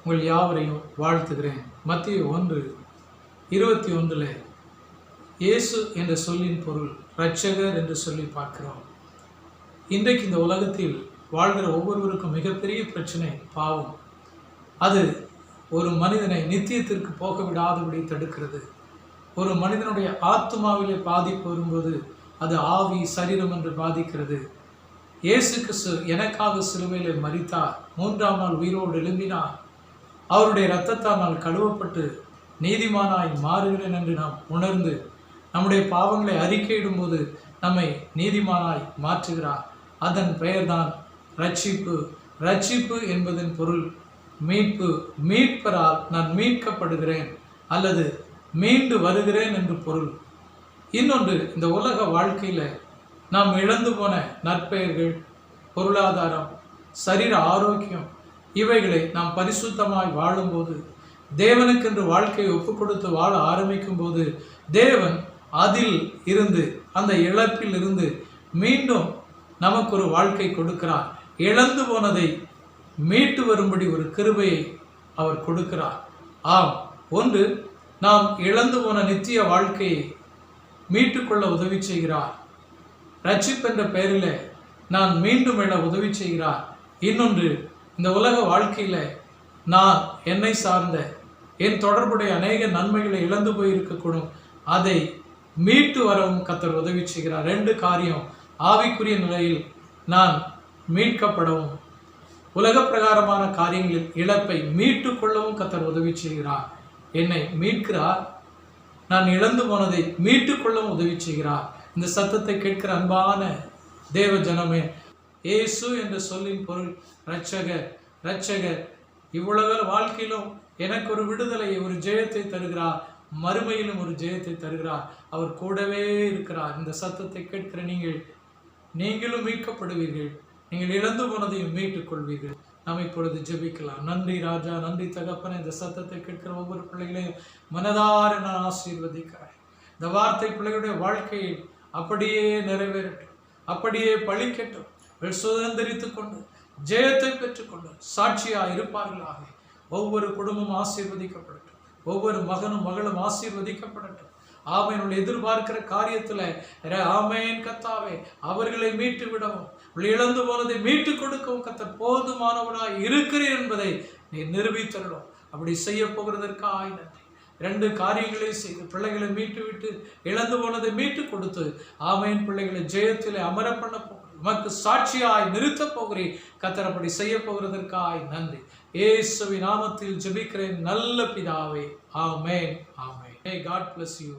உங்கள் யாவரையும் வாழ்த்துகிறேன். மத்தேயு 1:21 இயேசு என்ற சொல்லின் பொருள் இரட்சகர் என்று சொல்லி பார்க்கிறோம். இன்றைக்கு இந்த உலகத்தில் வாழ்கிற ஒவ்வொருவருக்கும் மிகப்பெரிய பிரச்சனை பாவம். அது ஒரு மனிதனை நித்தியத்திற்கு போக விடாதபடி தடுக்கிறது. ஒரு மனிதனுடைய ஆத்மாவிலே பாதிப்பு வரும்போது அது ஆவி சரீரம் என்று பாதிக்கிறது. இயேசு கிறிஸ்து எனக்காக சிலுவையிலே மரித்தார், 3ஆம் நாள் உயிரோடு எழும்பினார். அவருடைய இரத்தத்தால் நான் கழுவப்பட்டு நீதிமானாய் மாறுகிறேன் என்று நாம் உணர்ந்து நம்முடைய பாவங்களை அறிக்கையிடும் போது நம்மை நீதிமானாய் மாற்றுகிறார். அதன் பெயர்தான் ரட்சிப்பு. ரட்சிப்பு என்பதன் பொருள் மீட்பு. மீட்பரால் நான் மீட்கப்படுகிறேன் அல்லது மீண்டு வருகிறேன் என்று பொருள். இன்னொன்று, இந்த உலக வாழ்க்கையில் நாம் இழந்து போன நற்பெயர்கள், பொருளாதாரம், சரீர ஆரோக்கியம், இவைகளை நாம் பரிசுத்தமாய் வாழும்போது, தேவனுக்கென்று வாழ்க்கையை ஒப்பு கொடுத்து வாழ ஆரம்பிக்கும் போது தேவன் அதில் இருந்து, அந்த இழப்பில் இருந்து மீண்டும் நமக்கு ஒரு வாழ்க்கை கொடுக்கிறார். இழந்து போனதை மீட்டு வரும்படி ஒரு கிருபையை அவர் கொடுக்கிறார். ஆம், ஒன்று, நாம் இழந்து போன நித்திய வாழ்க்கையை மீட்டுக்கொள்ள உதவி செய்கிறார். ரட்சிப்பு என்ற பெயரில் நான் மீண்டும் எழ உதவி செய்கிறார். இன்னொன்று, இந்த உலக வாழ்க்கையில் நான் என்னை சார்ந்த என் தொடர்புடைய அநேக நன்மைகளை இழந்து போயிருக்கக்கூடும், அதை மீட்டு வரவும் கர்த்தர் உதவி செய்கிறார். 2 காரியம். ஆவிக்குரிய நிலையில் நான் மீட்கப்படவும், உலக பிரகாரமான காரியங்களில் இழப்பை மீட்டு கொள்ளவும் கர்த்தர் உதவி செய்கிறார். என்னை மீட்கிறார், நான் இழந்து போனதை மீட்டு கொள்ளவும் உதவி செய்கிறார். இந்த சத்தத்தை கேட்கிற அன்பான தேவ ஜனமே, இயேசு என்ற சொல்லின் பொருள் இரட்சகர். இரட்சகர் இவ்வளவு வாழ்க்கையிலும் எனக்கு ஒரு விடுதலையை, ஒரு ஜெயத்தை தருகிறார். மறுமையிலும் ஒரு ஜெயத்தை தருகிறார். அவர் கூடவே இருக்கிறார். இந்த சத்தத்தை கேட்கிற நீங்களும் மீட்கப்படுவீர்கள். நீங்கள் இழந்து போனதையும் மீட்டுக் கொள்வீர்கள். நாம் இப்பொழுது ஜெபிக்கலாம். நன்றி ராஜா, நன்றி தகப்பனே. இந்த சத்தத்தை கேட்கிற ஒவ்வொரு பிள்ளைகளையும் மனதார நான் ஆசீர்வதிக்கிறேன். இந்த வார்த்தை பிள்ளைகளுடைய வாழ்க்கையில் அப்படியே நிறைவேறட்டும், அப்படியே பழிக்கட்டும். சுதந்திரித்து கொண்டு ஜெயத்தை பெற்றுக்கொண்டு சாட்சியாக இருப்பார்களாக. ஒவ்வொரு குடும்பமும் ஆசீர்வதிக்கப்படட்டும், ஒவ்வொரு மகனும் மகளும் ஆசீர்வதிக்கப்படட்டும். ஆமேன். எதிர்பார்க்கிற காரியத்தில் ஆமேன் கர்த்தாவே, அவர்களை மீட்டு விடவும், இழந்து போனதை மீட்டு கொடுக்கவும் கர்த்தர் போதுமானவனாய் இருக்கிறேன் என்பதை நீ நிரூபித்தரணும். அப்படி செய்ய போகிறதற்காக நன்றி. 2 காரியங்களை செய்து பிள்ளைகளை மீட்டு விட்டு இழந்து போனதை மீட்டு கொடுத்து ஆமேன் பிள்ளைகளை ஜெயத்திலே அமர பண்ண போகிறேன். உமக்கு சாட்சியாய் நிறுத்த போகிறேன். கர்த்தர் அப்படி செய்ய போகிறதற்காய் நன்றி. இயேசுவின் நாமத்தில் ஜெபிக்கிறேன் நல்ல பிதாவே. ஆமேன், ஆமேன். Hey, God bless you.